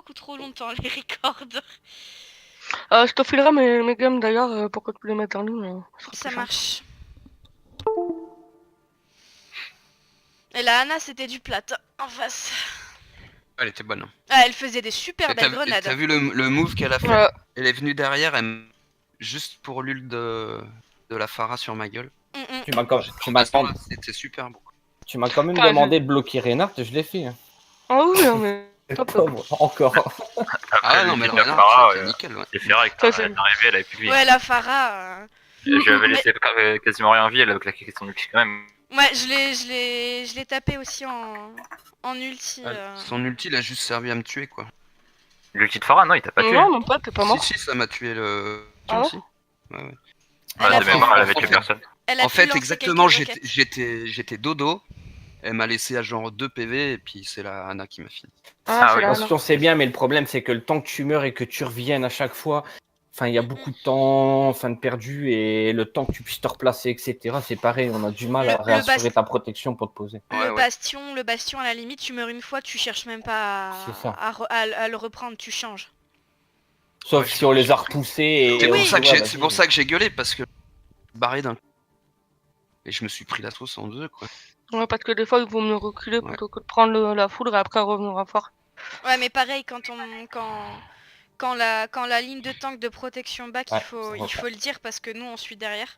beaucoup trop longtemps les records. Je te filerai mes games d'ailleurs pour que tu les mettes en ligne. Ça marche. Et la Anna c'était du plat en face. Elle était bonne. Ah, elle faisait des super belles grenades. T'as vu le move qu'elle a fait? Ouais. Elle est venue derrière, juste pour l'ult de la Pharah sur ma gueule. Tu m'as C'était super beau. Tu m'as quand même demandé de bloquer Reinhardt, je l'ai fait. Hein. Ah oui, non, mais. Encore. Ah non, mais la Reinhardt, Pharah, c'était nickel. Ouais. c'est Ferrari, quand elle est arrivée, elle avait plus de vie. Ouais, la Pharah. Je lui avais laissé quasiment rien en vie, elle a claqué son ulti quand même. Ouais, je l'ai tapé aussi en ulti. Son ulti, il a juste servi à me tuer, quoi. L'ulti de Pharah, non, il t'a pas tué. Non, non, pas, t'es pas mort. Si, ça m'a tué le. Ah ouais aussi. Ouais. Ouais, de mémoire, elle avait tué personne. En fait, exactement, j'étais dodo. Elle m'a laissé à genre 2 PV et puis c'est la Anna qui m'a fini. Ah oui, attention, c'est bien, mais le problème c'est que le temps que tu meurs et que tu reviennes à chaque fois, enfin il y a beaucoup de temps, de perdu et le temps que tu puisses te replacer, etc. C'est pareil, on a du mal à réassurer ta protection pour te poser. Le bastion à la limite, tu meurs une fois, tu cherches même pas à le reprendre, tu changes. Sauf si on les a repoussés. Et c'est pour ça que j'ai gueulé parce que barré d'un coup. Et je me suis pris la sauce en deux, quoi. Ouais, parce que des fois, il vaut mieux reculer plutôt que de prendre la foudre et après revenir à fort. Ouais, mais pareil, quand la ligne de tank de protection back, il faut le dire parce que nous, on suit derrière.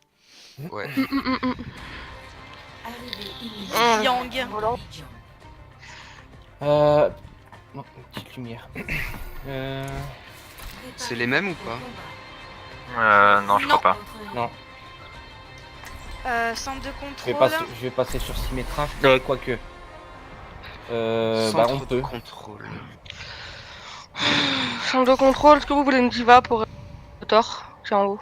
Ouais. Yang. Non, petite lumière. C'est les mêmes ou pas? Non, je crois pas. Non. Centre de contrôle. Je vais passer sur Symmetra, quoique. Centre on peut. de contrôle. Centre de contrôle, est-ce que vous voulez une diva pour hauteur? C'est en haut.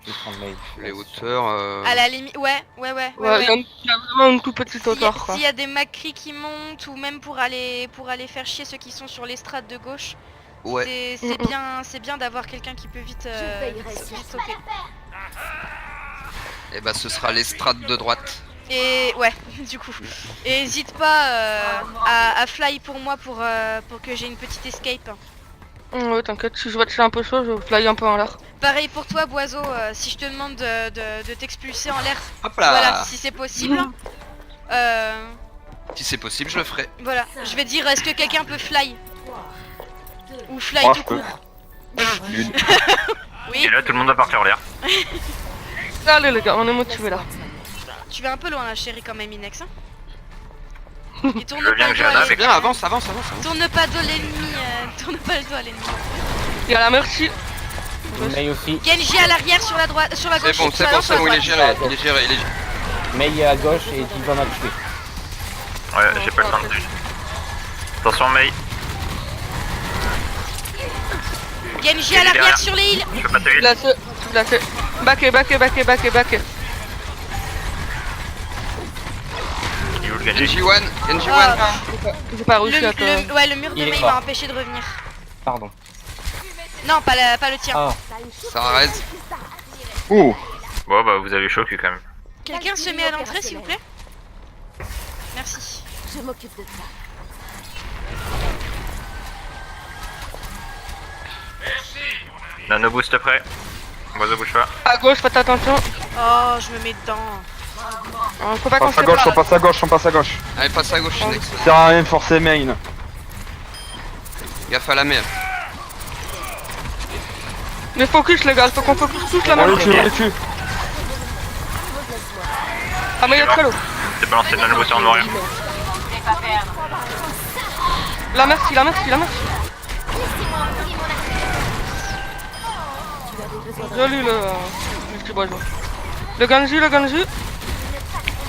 Je vais prendre les hauteurs. À la limite, ouais. Il y a vraiment une toute petite hauteur, quoi. S'il y a des Macri qui montent ou même pour aller faire chier ceux qui sont sur l'estrade de gauche. Ouais. C'est bien d'avoir quelqu'un qui peut vite sauter. Et bah ce sera l'estrade de droite. Et ouais, du coup. Et hésite pas à fly pour moi pour que j'ai une petite escape. Ouais, t'inquiète, si je vois que c'est un peu chaud, je fly un peu en l'air. Pareil pour toi, Boiseau, si je te demande de t'expulser en l'air, hop là. Voilà, si c'est possible. Si c'est possible, je le ferai. Voilà, je vais dire, est-ce que quelqu'un peut fly? Ou fly tout court. Oui. Et là, tout le monde va partir en l'air. Allez les gars, on est motivés là. Tu vas un peu loin là, chérie, quand même, Inex. Hein. Et tourne Je viens que j'ai un avec. Bien, avance. Tourne pas dos l'ennemi, tourne pas le dos à l'ennemi. Il y a la merci. aussi. Genji à l'arrière sur la droite, sur la gauche. C'est bon, il est géré. Mei à gauche et Diva m'a tué. Ouais, j'ai pas le temps de tuer. Attention, Mei. Genji à l'arrière sur les îles. Je peux pas te Placé. Backé. Il est où le Genji? Genji one. J'ai pas réussi à te... Ouais, le mur de Mei m'a empêché de revenir. Pardon. Non, pas le tien. Ah. Ça reste. Ouh. Bon bah vous avez chaud cul quand même. Quelqu'un se met à l'entrée s'il vous plaît? Merci. Je m'occupe de ça. Nano boost prêt. Boiseau bouge pas. À gauche, faites attention. Oh, je me mets dedans. Faut pas qu'on se on passe à gauche. Allez, passe à gauche, Inex. Ça sert à rien de forcer main. Gaffe à la mer. Mais focus les gars, faut qu'on focus tous la On même les tue. Ah mais il y a très low. C'est balancé Nano boost en noir. La merci. Joli le petit boiseau. Le Genji.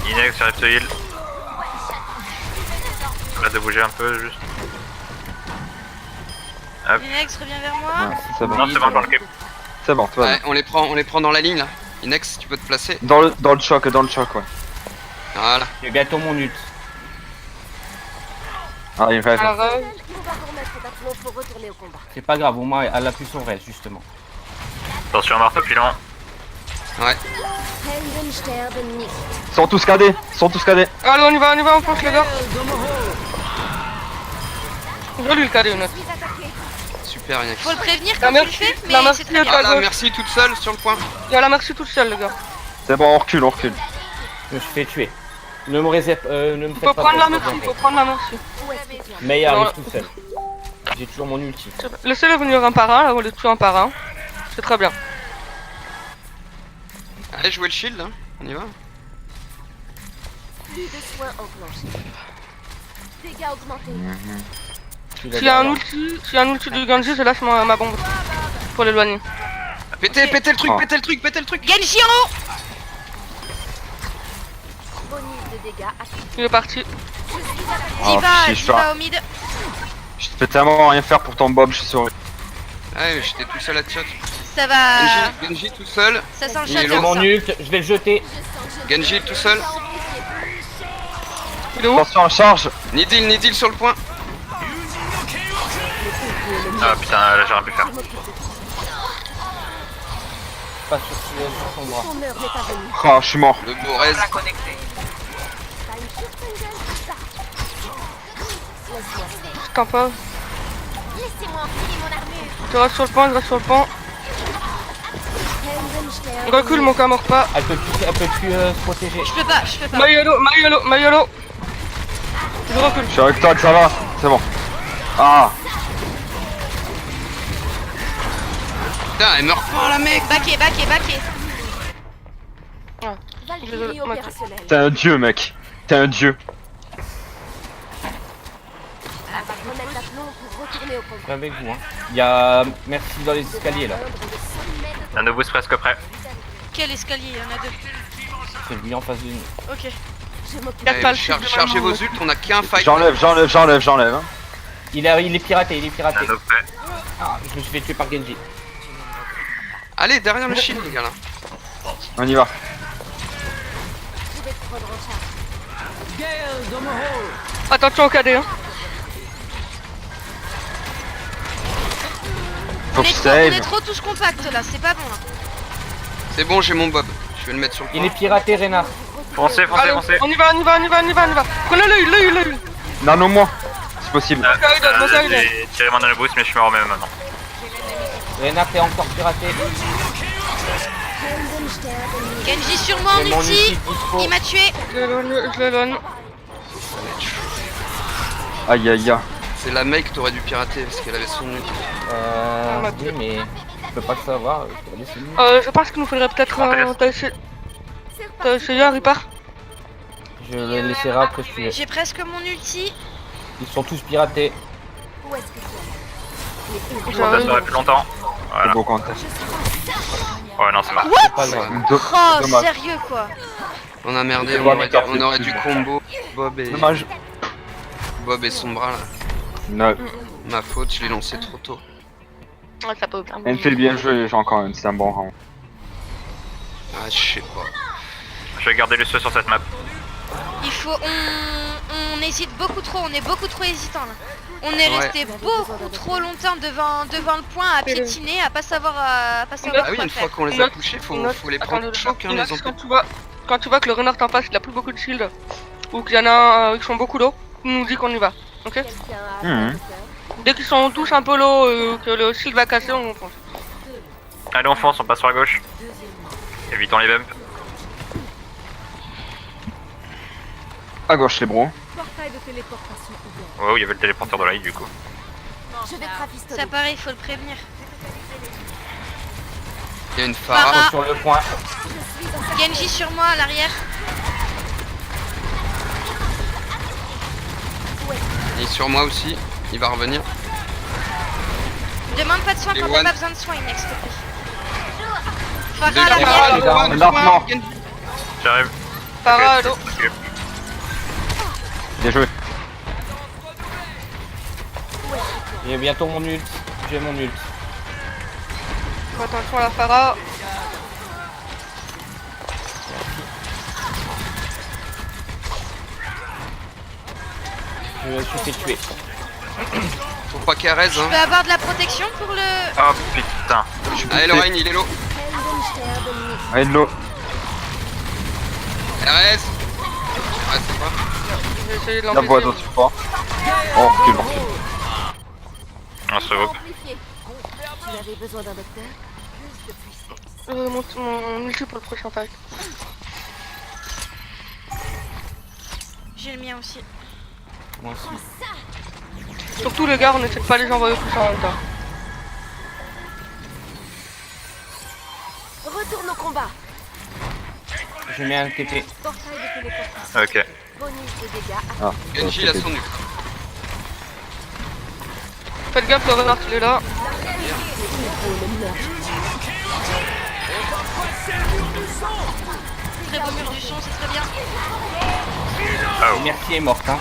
Inex arrive de heal. Là de bouger un peu juste. Hop. Inex, reviens vers moi. C'est bon. Non, c'est bon, dans le cap. C'est bon, toi. Ouais, on les prend dans la ligne là. Inex, tu peux te placer. Dans le choc, ouais. Voilà. Je gâteau mon ult. Ah, il rêve. C'est pas grave, au moins elle appuie sur reste justement. Attention, marteau pilon. Ouais. Ils sont tous cadés. Allez, on y va, on fonce les gars. Joli le carré, super Yax. Faut le prévenir La quand tu le merci, fais, la mais merci c'est très bien. à Ah là, gauche. merci toute seule sur le point. Il y a la merci toute seule, les gars. C'est bon, on recule, on recule. Je me suis fait tuer. Ne me réserve, ne me faites Faut pas prendre la peur, merci, faut prendre la merci. Mais il Non. arrive tout seul. J'ai toujours mon ulti. Laissez-les venir un par un, là, on les tue un par un. C'est très bien. Allez, jouer le shield, hein. On y va. Plus de soins enclenchés. Dégâts augmentés. S'il y a un ulti du Genji, je lâche ma bombe. Pour l'éloigner. Pétez, Ok. pétez le truc, Oh. pétez le truc, pétez le truc. Genji en haut. Bonus de dégâts actifs. Il est parti. Oh, Diva, chiche, Diva au mid. Je peux tellement rien faire pour ton Bob, je suis sûr. Ouais, mais j'étais tout seul à shot. Ça va. Genji tout seul. Ça sent le Il shot. est J'ai hein, mon ça. ult, je vais le jeter. Genji tout seul. Il est où? Attention en charge. Nidil sur le point. Ah putain, là j'aurais pu faire. Pas sur son bras. Ton heure n'est pas venue. Oh, je suis mort. Le beau rez. Pas une shotgun. Laisse-moi faire. Je t'en pas. Laissez-moi enfiler mon armure. Je reste sur le pont, je reste sur le pont. Heldenstern. Recule, mon cas mord pas. Elle peut plus se protéger. Je peux pas. Mayolo. Je recule. Je suis avec toi, que ça va. C'est bon. Ah, Putain, elle meurt pas la mec. Backé. Valkyrie opérationnelle. t'es un dieu, mec. T'es un dieu. On va remettre l'aplomb pour retourner au Je suis combat. avec vous. Hein. Il y a merci dans les escaliers là. Prendre de sommets de Nano boost presque prêt. Quel escalier? Il y en a deux. C'est lui en face de nous. Ok. Je m'occupe. Y'a pas le Chargez vos ults, on a qu'un fight. J'enlève. Hein. Il est piraté. Nano prêt. Ah, je me suis fait tuer par Genji. Allez, derrière le shield, les gars là. On y va. Je vais te prendre en charge. Attention au KD, hein. Faut On que est je trop, on est save. trop tous compacts là. C'est pas bon là. C'est bon, j'ai mon Bob. Je vais le mettre sur le Il point. est piraté, Reynard. Foncez. Allez, on y va. Prenez l'œil. Nano moi. C'est possible. J'ai tiré mon nano boost, mais je suis mort même maintenant. Reynard est encore piraté. Genji sur moi en J'ai mon ulti. ulti dispo. Il m'a tué. Je l'éloigne. Aïe aïe aïe. C'est la mec que t'aurais dû pirater parce qu'elle avait son ult. Oui, mais je peux pas le savoir. Je peux laisser lui. Je pense qu'il nous faudrait peut-être t'as essayé un ripart. Je le laisserai après si tu veux. J'ai presque mon ulti. Ils sont tous piratés. Où est-ce que tu es? Ça resterait plus longtemps. C'est Voilà. beau quand Ouais, non, c'est mort. C'est pas grave. Oh, Dommage. sérieux quoi. On a merdé, C'est on bon, aurait, d'accord, on aurait c'est dû bon. combo Bob Dommage. son bras là. Non. Ma faute, je l'ai lancé trop tôt. Ouais, ça peut. Elle fait bien jouer, j'ai encore une. C'est un bon round. Ah, je sais pas. Je vais garder le feu sur cette map. Il faut. On hésite beaucoup trop. On est beaucoup trop hésitant là. On est Ouais. resté beaucoup trop longtemps devant le point à piétiner, à pas savoir Ah oui, quoi une fois faire. qu'on les a touchés, faut les prendre choc, hein, les Inox, enfants. quand tu vois que le renard en face il a plus beaucoup de shield ou qu'il y en a qui sont beaucoup low, tu nous dis qu'on y va, ok? Quelqu'un a Mhm. un cœur. Dès qu'ils sont tous un peu low, que le shield va casser, on fonce. Allez, on fonce, on passe sur la gauche. Évitons les bumps. À gauche les bros. Portail de téléportation ouvert. Oh, il y avait le téléporteur de light du coup. Je vais te rafistoler. Ça pareil, il faut le prévenir. Il y a une Farah. Farah. Ils sont sur le point. Genji sur moi à l'arrière. Il est sur moi aussi. Il va revenir. Demande pas de soins Les quand one. t'as pas besoin de soins, Inex, s'il te plaît. Farah Deux à Farah, l'arrière. le one, Là, point, mort. Genji. J'arrive. Farah, Ok, l'eau. ok. Bien joué. J'ai bientôt mon ult. J'ai mon ult. Attention à la Farah. Je me suis fait tuer. Faut pas qu'elle raise, Je peux hein. avoir de la protection pour le. Oh putain. Allez, Lorraine, il est low. Heldenstern de nuit. Allez de l'eau. Elle reste. Ouais, c'est pas. J'ai essayé de La voix l'empêcher. d'autre pas. Oh, recule, recule. On se regroupe. Amplifié. Vous avez besoin d'un docteur? Plus de puissance. Mon ulti pour le prochain fight. J'ai le mien aussi. Moi aussi. Surtout les gars, on essaie de pas les envoyer tous en même temps. Retourne au combat. Je mets un TP. Portail de téléportation. Ok. Bonus de dégâts. Ah, Genji il a son ult. Faites gaffe, le renard il est là. Très beau mur du son, c'est très bien. Merci est morte, hein.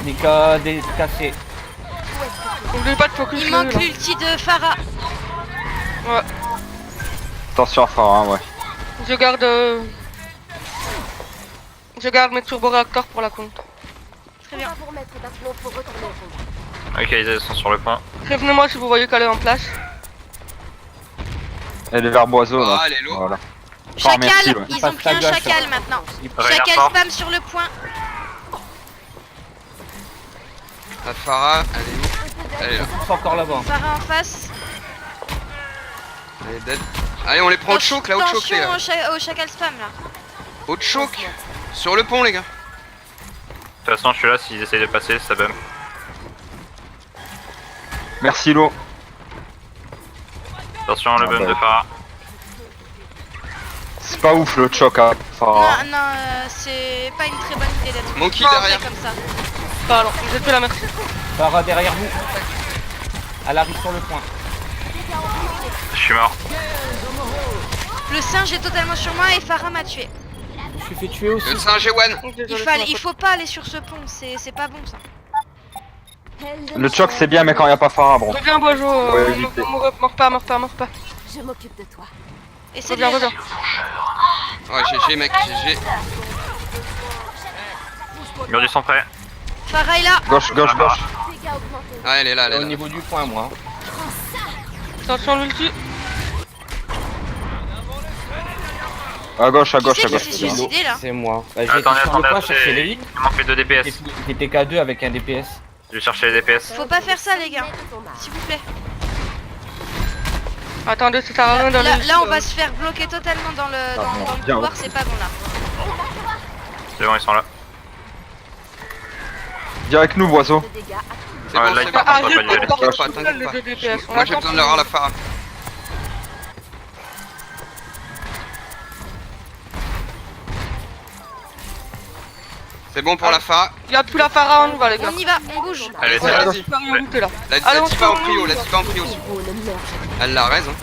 Mika décassé. N'oubliez pas de focus Il le manque là. l'ulti de Pharah. Ouais. Attention à Phare, hein, ouais. Je garde mes turbo-réacteurs pour la compte. Très On bien. va vous remettre d'aplomb pour retourner au combat. Ok, ils sont sur le point. Prévenez-moi si vous voyez qu'elle est en place. Et les vers boiseaux là. Ah, elle est lourde. Voilà. Chacal, merci, ouais. ils Passe ont pris ta un gauche, chacal maintenant. Regarde Chacal fort. spam sur le point. La Pharah, elle est où? Elle est là. Ils sont encore là-bas. Pharah en face. Elle est dead. Allez, on les prend au choke là, au choke les Attention gars. au chacal spam là. Au choke. Sur le pont les gars. De toute façon, je suis là s'ils essayent de passer, ça bum. Merci Lo. Attention, le Ah bum bah. de Pharah. C'est pas ouf le choc à Phare. Non, non, c'est pas une très bonne idée d'être Monkey rentré derrière. comme ça. Pardon, vous êtes plus la merci. Phara derrière vous. Elle arrive sur le point. Je suis mort. Le singe est totalement sur moi et Pharah m'a tué. Je me suis fait tuer aussi. Le singe est one. Il faut pas aller sur ce pont, c'est pas bon ça. Le choc c'est bien mais quand y a pas Phare, bro. Reviens, Boiseau. Ouais, évitez. Meurs pas. Je m'occupe de toi. Et c'est Reviens. Ouais, GG mec, GG. Mur du sang prêt. Pharah est là. Gauche. Dégâts augmentés. Ah, elle est là, elle est Au là. niveau du point, moi. Attention l'ulti. À gauche. Qui c'est qui s'est suicidé là? C'est moi. Bah, j'ai été Attendez, sur le point attendez, chercher les hits. il manque les 2 DPS. J'étais K2 avec un DPS. Je vais chercher les DPS. Faut pas faire ça les gars, s'il vous plaît. Attendez, ça sert à rien d'aller. Là on va se faire bloquer totalement dans le bien, couloir, ouais. c'est pas bon là. C'est bon, ils sont là. Viens avec nous boiseau. De dégâts. C'est Ouais, bon, là, c'est il bon. part pas, T'inquiète pas d'y aller. pas, les t'inquiète deux pas. DPS. Moi j'ai besoin de leur la Pharah. C'est bon pour la Pharah. Y'a plus la Pharah en nous, va les gars. On y va, on bouge. Allez, c'est Ouais, là. vas-y. Rien goûté là. La Allez, on se diva en fait prio, un la diva en prio aussi. Oh, le meurtre. Elle la raise. Hein.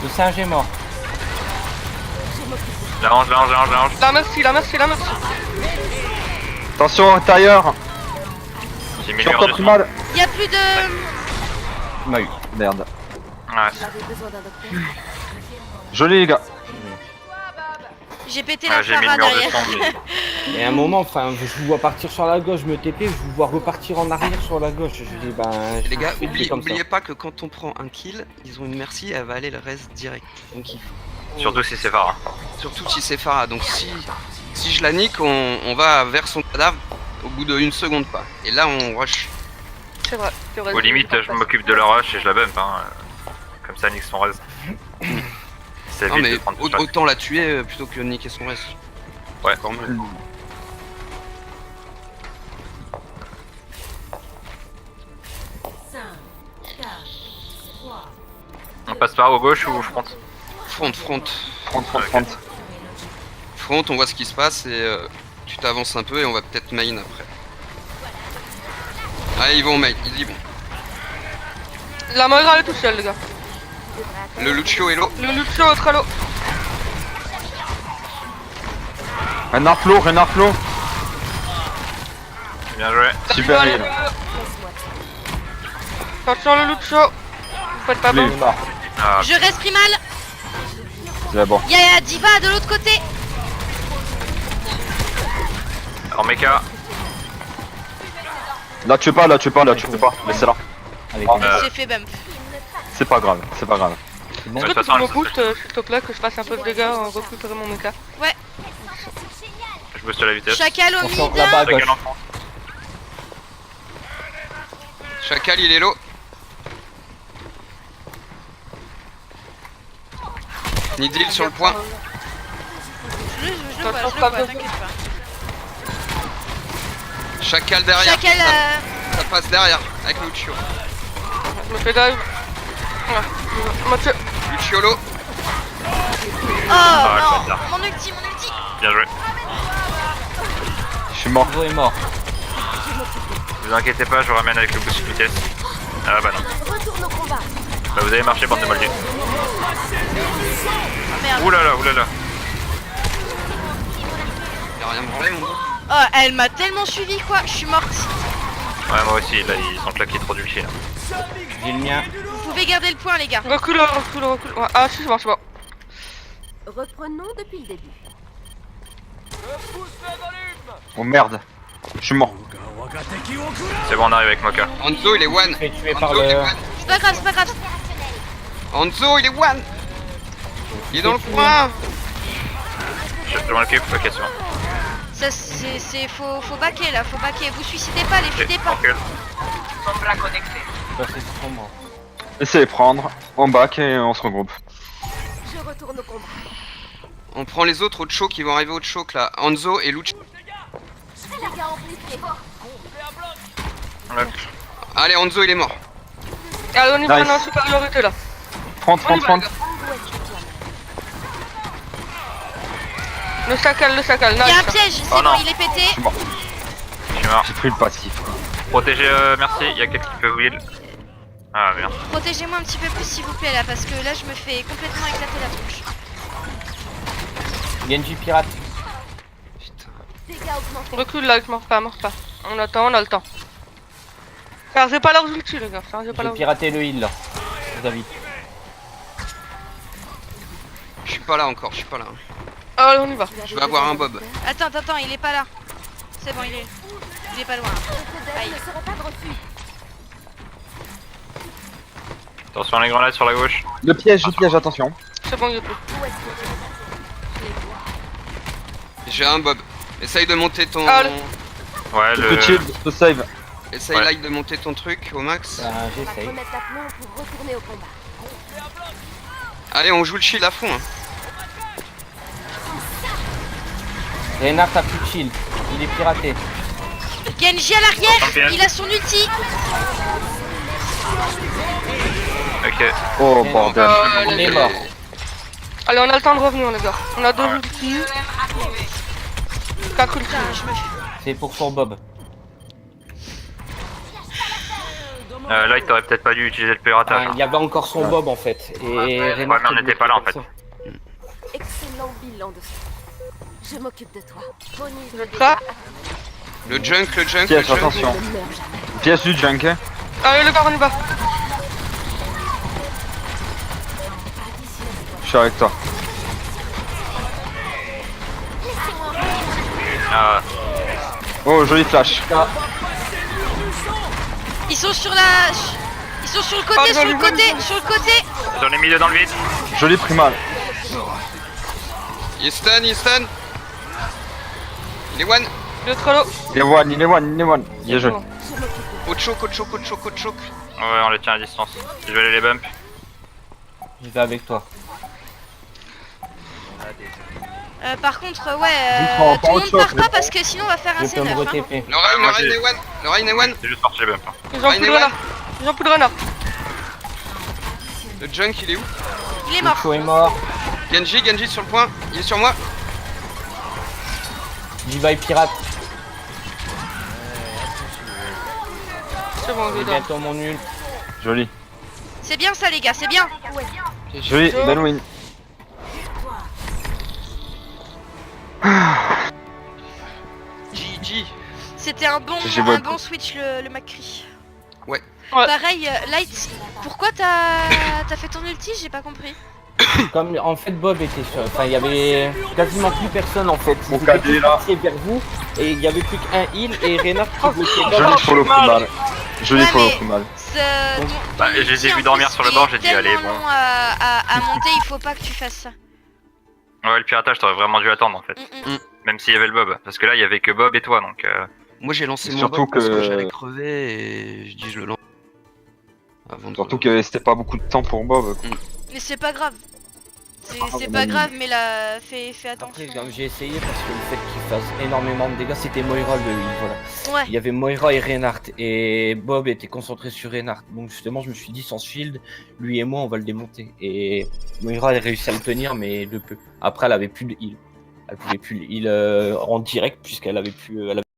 Le singe est mort. La range. La merci. Attention intérieur. J'ai mis le Sur mur top du sang. mal. Y a plus de... Il m'a eu. Merde. Ouais. Vous avez besoin d'un docteur. Joli les gars. J'ai pété Ouais, la j'ai mis Pharah le mur de derrière. sang, mais... Et à un moment, enfin, je vous vois partir sur la gauche, je me TP, je vous vois repartir en arrière sur la gauche. Je dis, ben. Et les gars, je fais comme ça. oubliez pas que quand on prend un kill, ils ont une merci, elle va aller le reste direct. Donc il faut... Surtout si c'est Pharah. Surtout si c'est Pharah. Donc si je la nique, on va vers son cadavre au bout d'une seconde pas. Et là on rush. C'est vrai. Aux limites, je m'occupe de leur rush et je la bump. Hein. Comme ça, nique son res. C'est Non vite de mais prendre tout ça. autant la tuer plutôt que niquer son reste. Ouais. Encore mieux. On passe par au gauche ou front? Front. Front, on voit ce qui se passe et tu t'avances un peu et on va peut-être main après. Ah ils vont main, ils y vont. La Moira elle est toute seule les gars. Le Lucio est low. Le Lucio est très low. Renard flow. Bien joué. Super Allez, heal. attention le Lucio. Vous faites pas bon. Ah, Je reste primal. C'est bon. Y'a Diva de l'autre côté. en mecha. Là tu peux pas. Laissez-la. Avec Ah, un- Euh, J'ai fait bump. C'est pas grave. c'est bon. Est-ce de que toute tu peux façon, me boost s'il te plaît que je fasse un peu de dégâts en récupérant mon mecha? Je booste la vitesse. Chacal au Attention, mid. là-bas à gauche. Chacal en front. Chacal, il est low. Nidil sur le point. Je le vois, t'inquiète pas. Chacal derrière. Chacal, Ça passe derrière avec Lucio. Je me fais dive. Voilà. On m'a tué. Lucio low. Oh le non, bâtard. mon ulti. Bien joué. Je suis mort. Enzo est mort. Vous inquiétez pas, je vous ramène avec le boost de vitesse. Ah bah non. Retourne au combat. Bah vous avez marché, bande de moldus. Merde. Oulala. Y'a rien branlé mon gars. Oh, elle m'a tellement suivi quoi, je suis morte. Ouais, moi aussi, là, ils sont claqués trop d'ulti là. J'ai le mien. Vous pouvez garder le point les gars. Recule. Ouais, ah si, c'est bon. Reprenons depuis le début. Oh merde. Je suis mort. C'est bon, on arrive avec Moka. Hanzo, il est one. Je suis tué par Hanzo, il est le... one. C'est pas grave. Hanzo, il est one. Il est dans le coin. Je m'en occupe, ok, c'est bon. Ça faut baquer là, faut baquer. Vous suicidez pas, les fidez pas. Tranquille. C'est sombre. Essayez de prendre. On back et on se regroupe. Je retourne au combat. On prend les autres au choke qui vont arriver au choke là. Hanzo et Lucio. Dégâts amplifiés. Hop. Allez, Hanzo, il est mort. Allez, on y va, Nice. on est en supériorité là. 30. Où est-ce que tu en es? Le chacal, Il y a un nice. piège, c'est Oh bon, non. il est pété. Je suis mort. Je suis mort. J'ai pris le passif. Quoi. Protégez, merci, il y a quelqu'un qui peut heal. Ah merde. Protégez-moi un petit peu plus s'il vous plaît là, parce que là je me fais complètement éclater la tronche. Genji pirate. Putain. Dégâts augmentés. Recule là, meurs pas. On attend, on a le temps. Chargez pas leurs ultis les gars, chargez pas J'ai leurs ultis. piraté le heal là. David. Je suis pas là encore, je suis pas là. Allez, on y va. Je vais avoir un bob. Attends, il est pas là. C'est bon, il est pas loin. Aïe. Ne serait pas de refus. Attention à les grenades sur la gauche. Le piège, attention. C'est bon, il est plus. Où est-ce que tu en es? J'ai un bob. Essaye de monter ton. Allez. Ouais, le. Le shield, le save. Essaye Ouais. like de monter ton truc au max. Ben, On va j'essaye. remettre l'aplomb pour retourner au combat. Allez, on joue le shield à fond. Hein. Reinhardt a plus de shield. Il est piraté. Genji à l'arrière, Champion. il a son ulti. Ok. Oh bordel. Il est mort. Allez, on a le temps de revenir les gars. On a deux Ouais. ultis. 4 ultis. Putain, je me fais... C'est pour son Bob. Là, il t'aurait peut-être pas dû utiliser le piratage. Il y avait encore son Bob en fait. Et Ouais, mais on n'était pas là en fait. Excellent bilan de ça. Je m'occupe de toi. Bonus de Ça. Le junk. Piège, attention. ne meurt jamais. Piège du junk. Hein. Allez les gars, on y va. Je suis avec toi. Ah, Oh, joli flash. Ils sont sur la... Ils sont sur le côté, Oh, sur le joli, côté, joli. sur le côté. j'en ai mis deux dans le vide. Joli primal. Il est stun. Il est one. Le trollo. Il est one. Bien joué. Bon. Au choke. Ouais, on les tient à distance. Je vais aller les bump. Je vais avec toi. Par contre, ouais, prends tout le monde pas au part choc, pas mais- parce que sinon on va faire un Je peux me C9. Hein. re-TP. Le Rein moi, j'ai- est one. Le Rein est one. C'est juste parti les bump. Hein. Ils ont plus de Anyone renard. Ils ont plus de renard. Le junk, il est où? Il est mort. Lucio est mort. Genji sur le point. Il est sur moi. Levi pirate. C'est bon, J'ai je dors. bientôt mon nul. Joli. C'est bien ça les gars, c'est bien. Joli, belle win. GG. C'était un bon J'ai beau- switch le McCree. Ouais. Ouais. Pareil, Light, pourquoi t'as fait ton ulti? J'ai pas compris. Comme en fait Bob était sur... Enfin il y avait quasiment plus personne en fait. Mon Ils étaient cadet, tous là. partis vers vous et il y avait plus qu'un heal et Reinhardt qui bloquait Bob. Joli follow primal. Joli Ouais, follow mais- primal. Ton Bah, je les ai ulti, vus en dormir plus, sur le il bord, est j'ai dit, allez, tellement bon. long à monter, il faut pas que tu fasses ça. Ouais, le piratage, t'aurais vraiment dû attendre en fait. Mm, mm. Même s'il y avait le Bob. Parce que là, il y avait que Bob et toi, donc... Moi j'ai lancé mon Surtout Bob parce que que- j'allais crever et je dis je le lance. Avant de- Surtout que c'était pas beaucoup de temps pour Bob. Mais c'est pas grave. C'est Ah, pas mais- grave, mais là, fais Après, attention. comme j'ai essayé parce que le fait qu'il fasse énormément de dégâts, c'était Moira le heal, voilà. Ouais. Il y avait Moira et Reinhardt et Bob était concentré sur Reinhardt. Donc justement, je me suis dit sans shield, lui et moi, on va le démonter. Et Moira a réussi à le tenir, mais de peu. Après, elle avait plus de heal. Elle pouvait plus le heal en direct puisqu'elle avait plus. Elle avait